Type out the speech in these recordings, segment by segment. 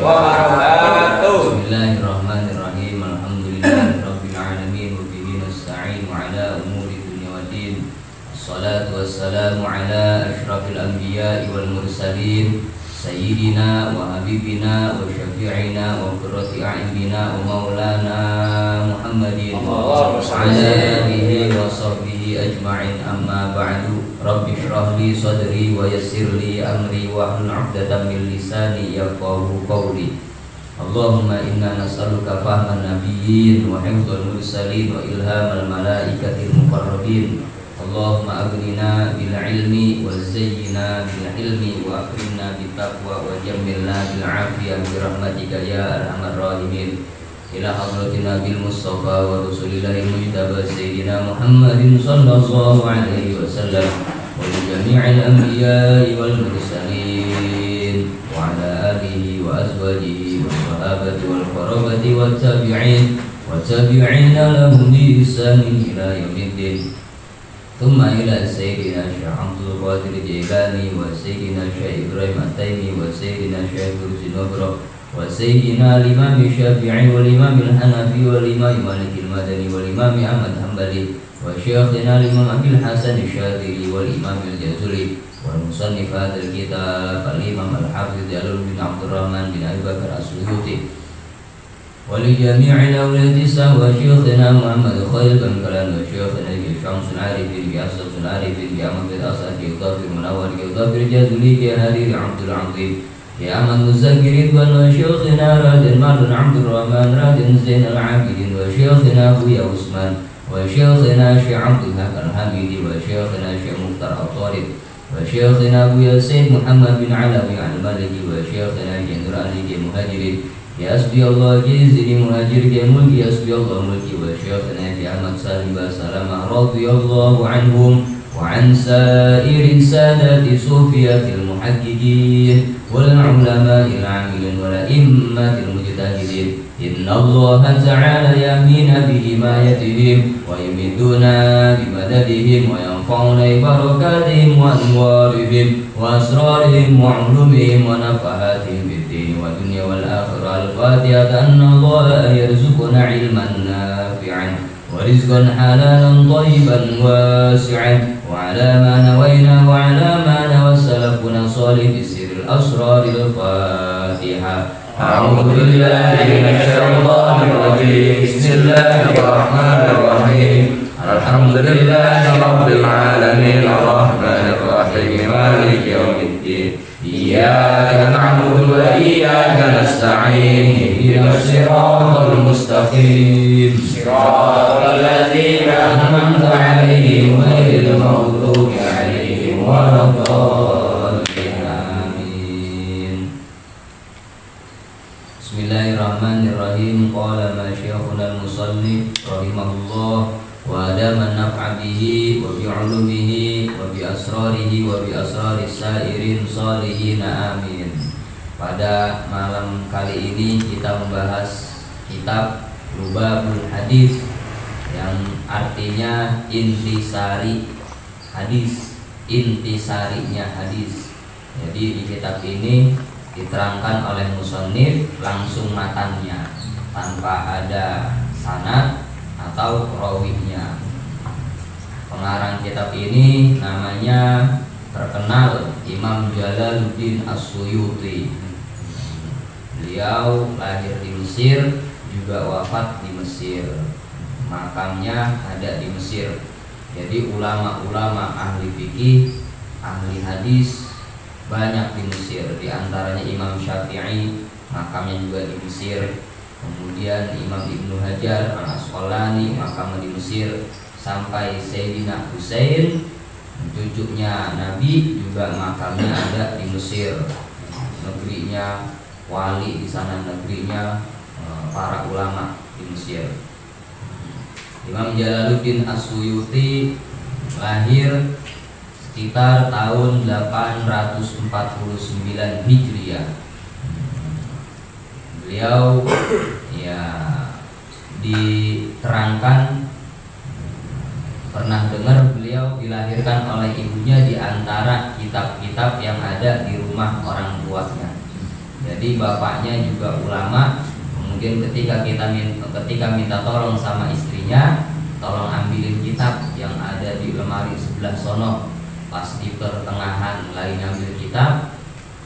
wabarakatuh. Bismillahirrahmanirrahim. Alhamdulillahirabbil alamin wa bihi nasta'in ala umuri dunya waddin. Wassalatu wassalamu ala asyrafil anbiya'i wal mursalin sayyidina wa habibina wa syafi'ina wa qurrati a'yunina wa maulana Muhammadin wa ala alihi wa sahbihi ajma'in, amma ba'du. Rabbi shrah li sadri wa yassir li amri wa hlul 'uqdatam min lisani yafqahu qawli. Allahumma inna nas'aluka fahman nabiyyin wa hifdzal mursalin wa ilhamal malaikatil muqarrabin. Allahumma aghnina bil ilmi wa zayyina bil hilmi wa akrimna bit taqwa wa jammilna bil afiyah bi rahmatika ya arhamar rahimin. Ila hadratina bil mustafa wa rasulillahil mujtaba sayyidina Muhammadin sallallahu alaihi wasallam wa li jami'il anbiya'i wal mursalin wa ala alihi wa azwajihi wa sahabati wal qarabati wat tabi'in wa tabi'ina lahum bi ihsanin ila yaumiddin. Thumma ila sayyidina Syekh Abdul Qadir Jailani wa sayyidina Syekh Ibrahim At-Taimi wa sayyidina Syekh Dursi Nubra wa sayyidina al-Imam Syafi'i wal Imam Al-Hanafi wal Imam Malik Al-Madani wal Imam Ahmad Hanbali wa Syekhina al-Imam Abil Hasan Asy-Syadzili wal Imam Al-Jazuli wa musannif hadzal kitab al-Imam Al-Hafiz Jalal bin Abdurrahman bin Abi Bakar As-Suyuti wa li jami'il awladi sahwa Syekhina Muhammad Khair bin Kalan wa Syekhina Syamsul Arifin bi Asraful Arifin bi Ahmad bin Asad bi Qadri Munawwar bi Qadri Jazuli bi Hariri Abdul Azim ya Ahmad Muzakirin wa Syekhina Raden Malun Abdul Rahman Raden Zainal Abidin wa Syekhina Buya Usman wa Syekhina Syekh Abdul Haq Al-Hamidi wa Syekhina Syekh Mukhtar Al-Talib wa Syekhina Buya Sayyid Muhammad bin Alawi Al-Maliki wa Syekhina Jenderal Ali Muhajirin ya asbi Allah jazili muhajir ya mulki ya asbi Allah mulki wa syekhana ya Ahmad Salim wa salamah radhiyallahu anhum wa an sa'irin sadati sufiyatil muhaqqiqin wal ulama'il 'amilin wal a'immatil mujtahidin. Inna Allah ta'ala yamina bi himayatihim wa yumiduna bi madadihim wa yanfa'una bi barakatihim wa anwarihim wa asrarihim wa 'ulumihim wa nafahatihim fid din wa dunya wal akhirah. Al-Fatihah. Anna Allah yarzuquna 'ilman nafi'an wa rizqan halalan thayyiban wasi'an wa 'ala ma nawayna wa 'ala ma nawassalafuna salih bi sirril asraril Fatihah. A'udzu billahi minasy syaithanir rajim. Bismillahir rahmanir rahim. Alhamdulillahi rabbil alamin arrahmanir rahim maliki yaumiddin. Iyyaka na'budu wa iyyaka nasta'in. Ihdinas siratal mustaqim. Siratal ladzina an'amta 'alaihim ghairil maghdubi 'alaihim waladdallin. Amin. Bismillahirrahmanirrahim. Qala ma syekhuna al-musannif rahimahullah wa adama naf'a bihi wa bi 'ulumihi wa bi asrarihi wa bi asraris sairin salihin. Amin. Pada malam kali ini kita membahas kitab Lubabul Hadis yang artinya intisari hadis, intisarinya hadis. Jadi di kitab ini diterangkan oleh musannif langsung matannya tanpa ada sanad atau rawinya. Pengarang kitab ini namanya terkenal Imam Jalaluddin As-Suyuti. Beliau lahir di Mesir, juga wafat di Mesir. Makamnya ada di Mesir. Jadi ulama-ulama ahli fikih, ahli hadis banyak di Mesir. Di antaranya Imam Syafi'i, makamnya juga di Mesir. Kemudian Imam Ibnu Hajar Al-Asqalani, makamnya di Mesir. Sampai Sayyidina Husain, cucunya Nabi, juga makamnya ada di Mesir. Negerinya wali di sana, negerinya para ulama di Mesir. Imam Jalaluddin As-Suyuti lahir sekitar tahun 849 Hijriah. Beliau ya diterangkan, pernah dengar beliau dilahirkan oleh ibunya di antara kitab-kitab yang ada di rumah orang tuanya. Jadi bapaknya juga ulama. Mungkin ketika minta tolong sama istrinya, tolong ambilin kitab yang ada di lemari sebelah sono. Pas di pertengahan lagi ngambil kitab,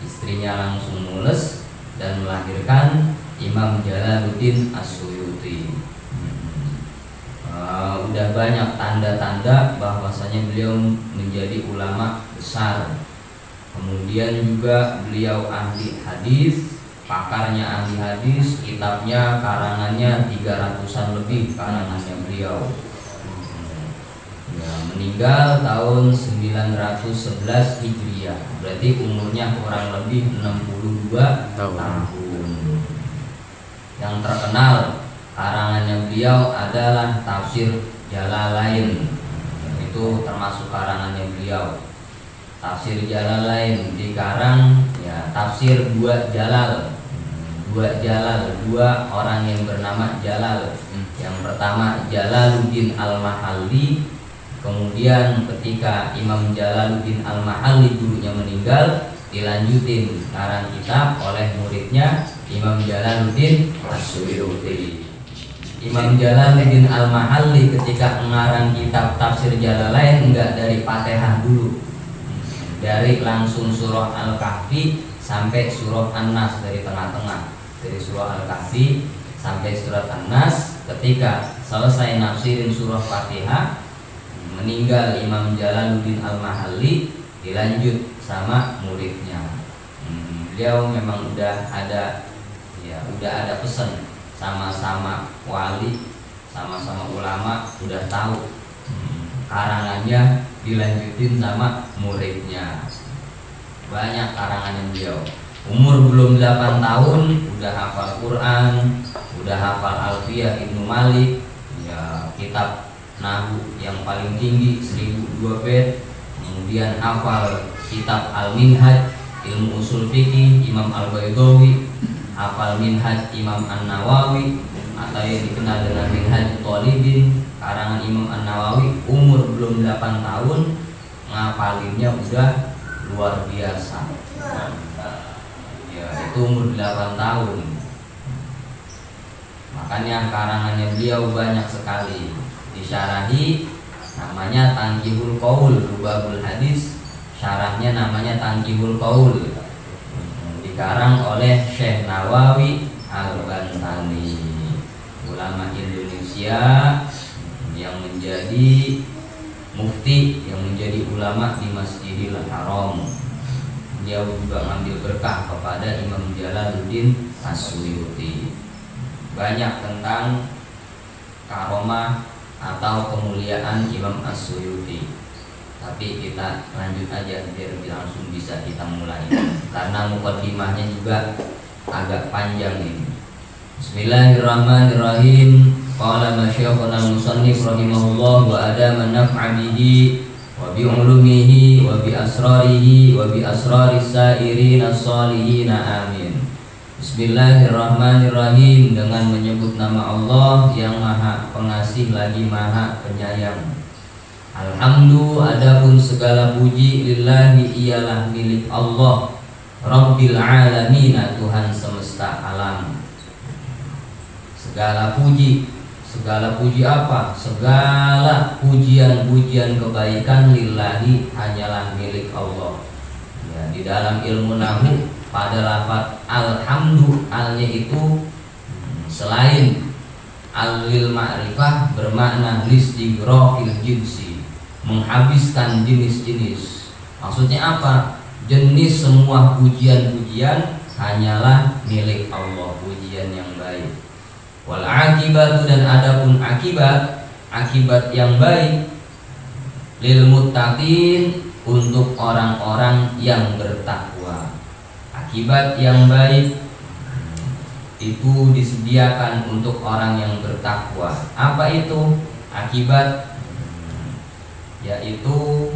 istrinya langsung mules dan melahirkan Imam Jalaluddin As-Suyuti. Udah banyak tanda-tanda bahwasanya beliau menjadi ulama besar. Kemudian juga beliau ahli hadis, pakarnya ahli hadis, kitabnya karangannya 300-an lebih karangannya beliau. Ya, meninggal tahun 911 Hijriah. Berarti umurnya kurang lebih 62 tahun. Yang terkenal karangannya beliau adalah Tafsir Jalalain. Itu termasuk karangannya beliau. Tafsir Jalalain dikarang ya tafsir dua Jalal. Dua orang yang bernama Jalal. Yang pertama Jalaluddin Al-Mahalli. Kemudian ketika Imam Jalaluddin Al-Mahalli gurunya meninggal, dilanjutin karang kitab oleh muridnya Imam Jalaluddin As-Suyuti. Imam Jalaluddin Al-Mahalli ketika mengarang kitab Tafsir Jalalain enggak dari Fatihah dulu, dari langsung surah Al-Kahfi sampai surah An-Nas, dari tengah-tengah, dari surah Al-Kahfi sampai surah An-Nas. Ketika selesai nafsirin surah Fatihah, meninggal Imam Jalaluddin Al-Mahalli, dilanjut sama muridnya. Beliau memang udah ada pesan, sama-sama wali, sama-sama ulama, udah tahu karangannya dilanjutin sama muridnya. Banyak karangannya beliau. Umur belum 8 tahun udah hafal Quran, udah hafal Alfiyah Ibnu Malik, ya kitab Nahwu yang paling tinggi 1002 bait. Kemudian hafal kitab Al-Minhaj, ilmu usul fikih Imam Al-Baydawi, hafal Minhaj Imam An-Nawawi atau yang dikenal dengan Minhaj Thalibin karangan Imam An-Nawawi. Umur belum 8 tahun ngapalinnya udah luar biasa. Ya, itu umur 8 tahun. Makanya karangannya beliau banyak sekali. Disyarahi namanya Tanqihul Qaul, Lubabul Hadis. Syarahnya namanya Tanqihul Qaul. Dikarang oleh Syekh Nawawi Al-Bantani, ulama Indonesia yang menjadi mufti, yang menjadi ulama di Masjidil Haram. Dia juga mengambil berkah kepada Imam Jalaluddin As-Suyuti. Banyak tentang karomah atau kemuliaan Imam As-Suyuti. Tapi kita lanjut aja biar langsung bisa kita mulai, karena mukaddimahnya juga agak panjang ini. Bismillahirrahmanirrahim. Qala masyayikhuna al-musannif rahimahullah wa adama naf'a bihi wa bi ulumihi wa bi asrarihi wa bi asraris sairin as-salihin, amin. Bismillahirrahmanirrahim. Dengan menyebut nama Allah yang Maha Pengasih lagi Maha Penyayang. Alhamdu, adapun segala puji, lillahi ialah milik Allah, Rabbil alamin, Tuhan semesta alam. Segala puji apa? Segala pujian-pujian kebaikan lillahi hanyalah milik Allah. Ya, di dalam ilmu nahwu pada lafaz alhamdu, alnya itu selain al-lil ma'rifah bermakna listighraqil jinsi, menghabiskan jenis-jenis. Maksudnya apa? Jenis semua pujian-pujian hanyalah milik Allah, pujian yang baik. Wal akibatu, dan adapun akibat yang baik, lil muttaqin, untuk orang-orang yang bertakwa. Akibat yang baik itu disediakan untuk orang yang bertakwa. Apa itu akibat? Yaitu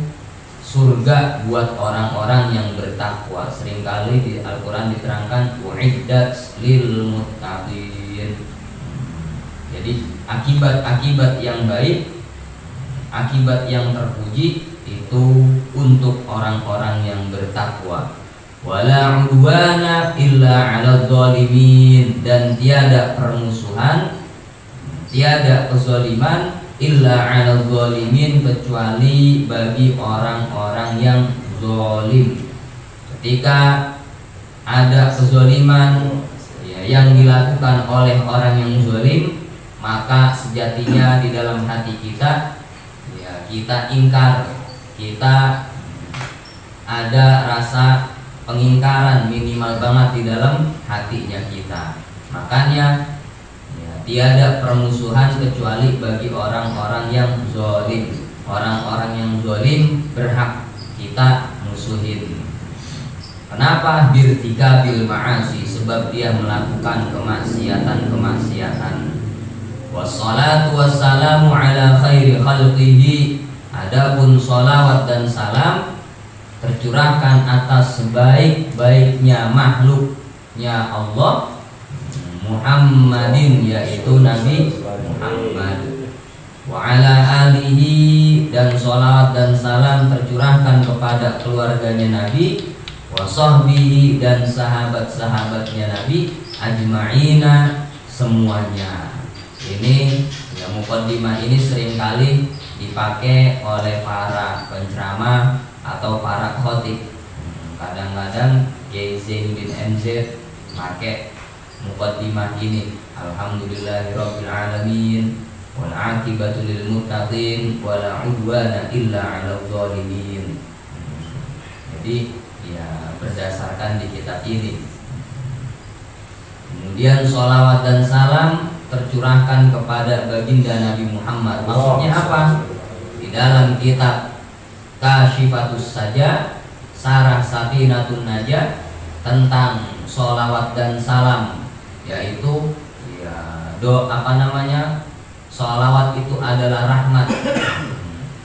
surga buat orang-orang yang bertakwa. Seringkali di Al-Quran diterangkan uiddat lil muttaqin. Jadi akibat-akibat yang baik, akibat yang terpuji itu untuk orang-orang yang bertakwa. wala udwana illa 'alal zalimin, dan tiada permusuhan, tiada kezaliman illa 'alal zalimin, kecuali bagi orang-orang yang zalim. Ketika ada kezaliman yang dilakukan oleh orang yang zalim, maka sejatinya di dalam hati kita kita ingkar, kita ada rasa pengingkaran minimal banget di dalam hatinya kita. Makanya tiada permusuhan kecuali bagi orang-orang yang zalim. Orang-orang yang zalim berhak kita musuhin. Kenapa? Birtika bil ma'asi, sebab dia melakukan kemaksiatan. Wassalatu wassalamu ala khairi khalqihi, adapun sholawat dan salam tercurahkan atas sebaik-baiknya makhluknya Allah, Muhammadin, yaitu Nabi Muhammad. Wa ala alihi, dan sholawat dan salam tercurahkan kepada keluarganya Nabi, wa sahbihi, dan sahabat-sahabatnya Nabi, ajma'ina, semuanya. Ini muqaddimah ini seringkali dipakai oleh para penceramah atau para khotib. Kadang-kadang Kiai Zainuddin MZ pakai muqaddimah ini, alhamdulillahirabbil alamin wal aqibatu lil muttaqin wala udwana illa 'alal zalimin. Jadi berdasarkan di kitab ini. Kemudian sholawat dan salam tercurahkan kepada baginda Nabi Muhammad. Maksudnya apa? Di dalam kitab Kashifatus Saja, Sarah Safinatun Najah, tentang sholawat dan salam, yaitu sholawat itu adalah rahmat.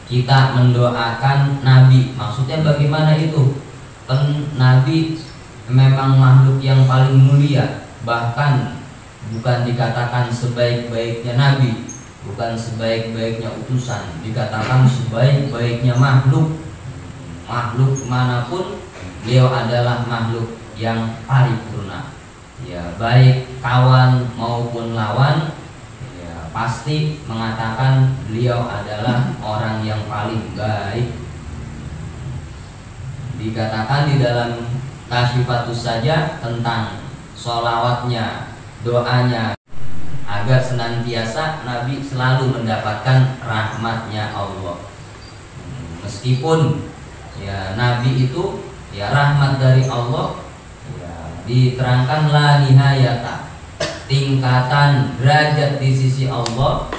Kita mendoakan Nabi. Maksudnya bagaimana itu? Kan Nabi memang makhluk yang paling mulia, bahkan bukan dikatakan sebaik-baiknya Nabi, bukan sebaik-baiknya utusan, dikatakan sebaik-baiknya makhluk. Makhluk manapun, beliau adalah makhluk yang paripurna. Baik kawan maupun lawan, pasti mengatakan beliau adalah orang yang paling baik. Dikatakan di dalam Kashifatus Saja tentang sholawatnya, doanya, agar senantiasa Nabi selalu mendapatkan rahmatnya Allah. Meskipun Nabi itu rahmat dari Allah, diterangkan la nihayata, tingkatan derajat di sisi Allah.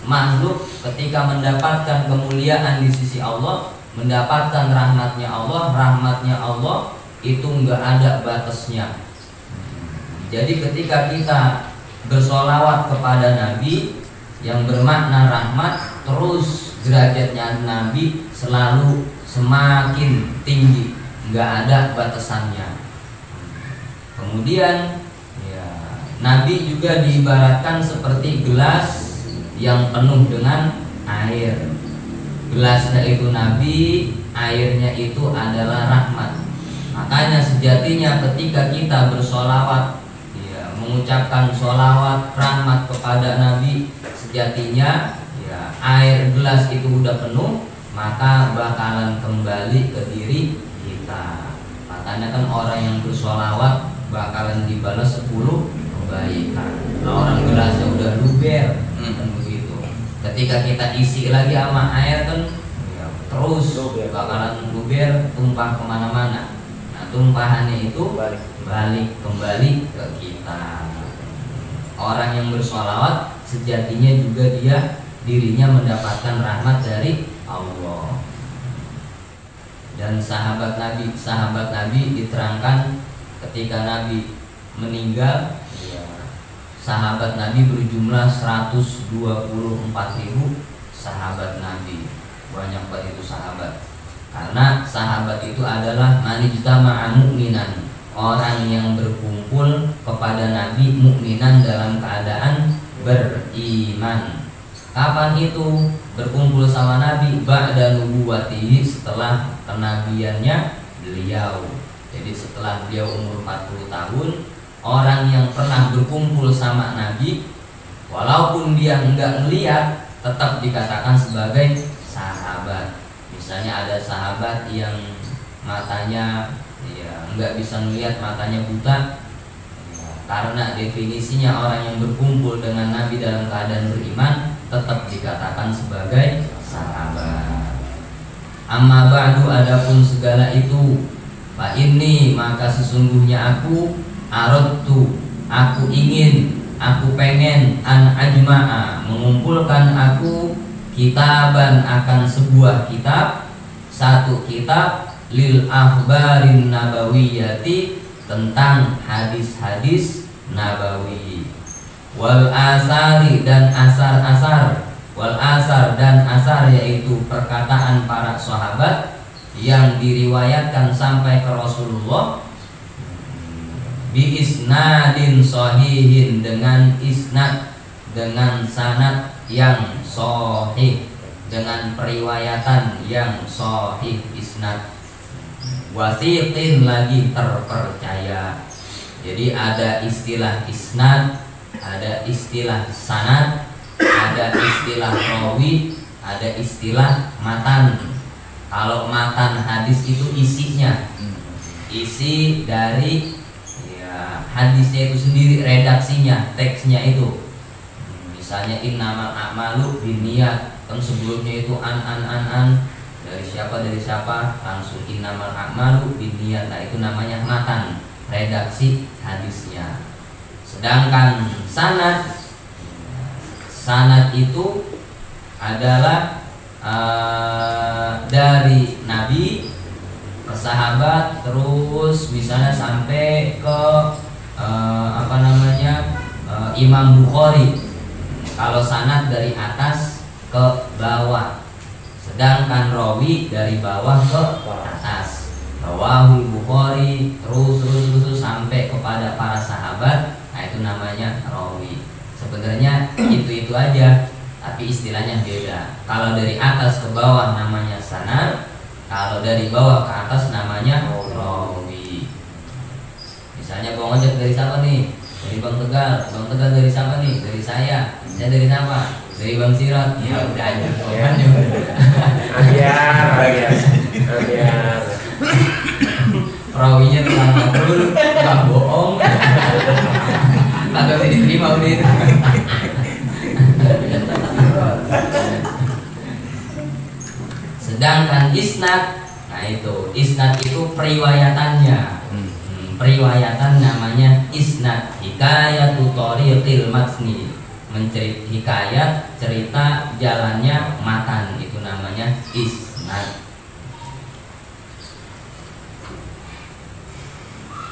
Makhluk ketika mendapatkan kemuliaan di sisi Allah, mendapatkan rahmatnya Allah itu enggak ada batasnya. Jadi ketika kita bersolawat kepada Nabi yang bermakna rahmat, terus derajatnya Nabi selalu semakin tinggi, enggak ada batasannya. Kemudian Nabi juga diibaratkan seperti gelas yang penuh dengan air. Gelasnya itu Nabi, airnya itu adalah rahmat. Makanya sejatinya ketika kita bersolawat, mengucapkan solawat rahmat kepada Nabi, sejatinya air gelas itu udah penuh, maka bakalan kembali ke diri kita. Makanya kan orang yang bersolawat bakalan dibalas 10 kebaikan. Nah, orang gelasnya udah luber, kan begitu. Ketika kita isi lagi sama air kan terus bakalan luber, tumpah kemana-mana. Nah, tumpahannya itu balik kembali ke kita. Orang yang bersolawat sejatinya juga dirinya mendapatkan rahmat dari Allah. Dan sahabat Nabi diterangkan ketika Nabi meninggal, sahabat Nabi berjumlah 124.000 sahabat Nabi. Banyak banget itu sahabat. Karena sahabat itu adalah manijtama'a mu'minan, orang yang berkumpul kepada Nabi mukminan dalam keadaan beriman. Kapan itu berkumpul sama Nabi? Ba'da nubuwatihi, setelah kenabiannya beliau. Jadi setelah beliau umur 40 tahun, orang yang pernah berkumpul sama Nabi, walaupun dia enggak melihat, tetap dikatakan sebagai sahabat. Misalnya ada sahabat yang matanya enggak bisa melihat, matanya buta, karena definisinya orang yang berkumpul dengan Nabi dalam keadaan beriman, tetap dikatakan sebagai sahabat. Amma ba'du, adapun segala itu, fa inni, maka sesungguhnya aku, aradtu, aku ingin, aku pengen, an ajma'a, mengumpulkan aku, kitaban, akan sebuah kitab, satu kitab, lil akhbarin nabawiyati, tentang hadis-hadis nabawi, wal asari, dan asar-asar, wal asar, dan asar yaitu perkataan para sahabat yang diriwayatkan sampai ke Rasulullah, bi isnadin sahihin, dengan isnad, dengan sanad yang sahih, dengan periwayatan yang sahih, isnad, wasiqin, lagi terpercaya. Jadi ada istilah isnad, ada istilah sanad, ada istilah rawi, ada istilah matan. Kalau matan hadis itu isinya, isi dari hadisnya itu sendiri, redaksinya, teksnya itu. Misalnya innamal a'malu binniyat, kan sebelumnya itu an dari siapa, langsung innamal a'malu binniyat. Nah, itu namanya matan, redaksi hadisnya. Sedangkan sanad itu adalah dari Nabi ke sahabat, terus misalnya sampai ke Imam Bukhari. Kalau sanad dari atas ke bawah, sedangkan rawi dari bawah ke atas. Rawahul Bukhari, terus sampai kepada para sahabat. Nah, itu namanya rawi. Sebenarnya itu aja, tapi istilahnya beda. Kalau dari atas ke bawah namanya sanad, kalau dari bawah ke atas namanya rawi. Misalnya Bang Ojek dari siapa nih? Dari Bang Tegal. Bang Tegal dari siapa nih? Dari saya. Saya dari siapa? Dari Bang Sirot. Ya udah aja. Biar. Rawinya telah matur, nggak bohong. Agak bisa diterima udah itu. Sedangkan isnad, nah itu isnad itu periwayatannya. Periwayatan namanya isnad. Hikayatu thariqil matni, hikayat cerita jalannya matan, itu namanya isnad.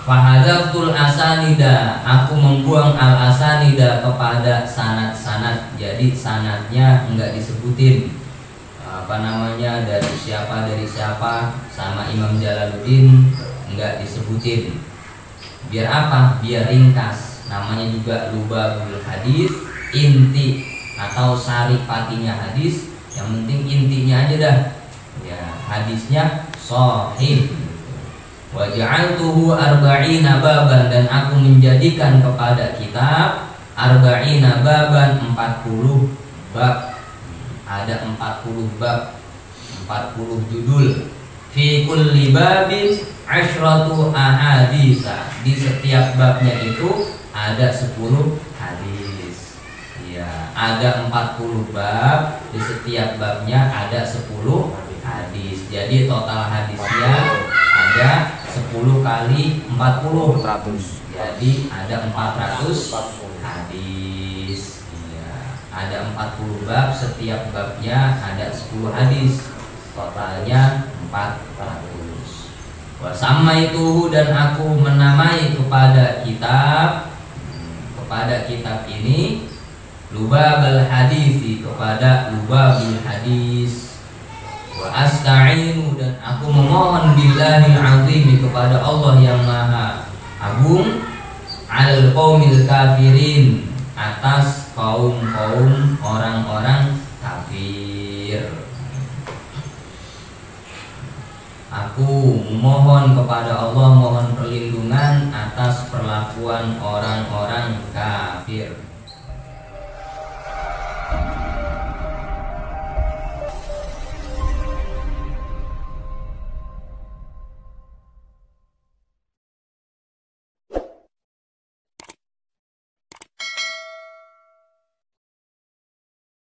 Fahadzaftul asanida, aku membuang al asanida kepada sanad-sanad. Jadi sanadnya enggak disebutin dari siapa sama Imam Jalaluddin enggak disebutin. Biar apa? Biar ringkas. Namanya juga lubabul hadis, inti atau sari patinya hadis. Yang penting intinya aja dah. Ya, hadisnya sahih. Wa ja'altuhu arba'ina baban, dan aku menjadikan kepada kitab arba'ina baban, 40 bab. Ada 40 bab, 40 judul. Fi kulli babin asyratu ahaditsa, di setiap babnya itu ada 10 hadis. Ya, ada 40 bab, di setiap babnya ada 10 hadis. Jadi total hadisnya ada 10 kali 40, 100. Jadi ada 400 hadis. Ya, ada 40 bab, setiap babnya ada 10 hadis. Totalnya 400. Wasama itu, dan aku menamai kepada kitab ini lubabul hadisi, kepada lubabul hadis. Wa asta'inu, dan aku memohon billahil azim, kepada Allah yang maha agung, al qaumil kafirin, atas kaum-kaum orang-orang kafir. Aku mohon kepada Allah, mohon perlindungan atas perlakuan orang-orang kafir.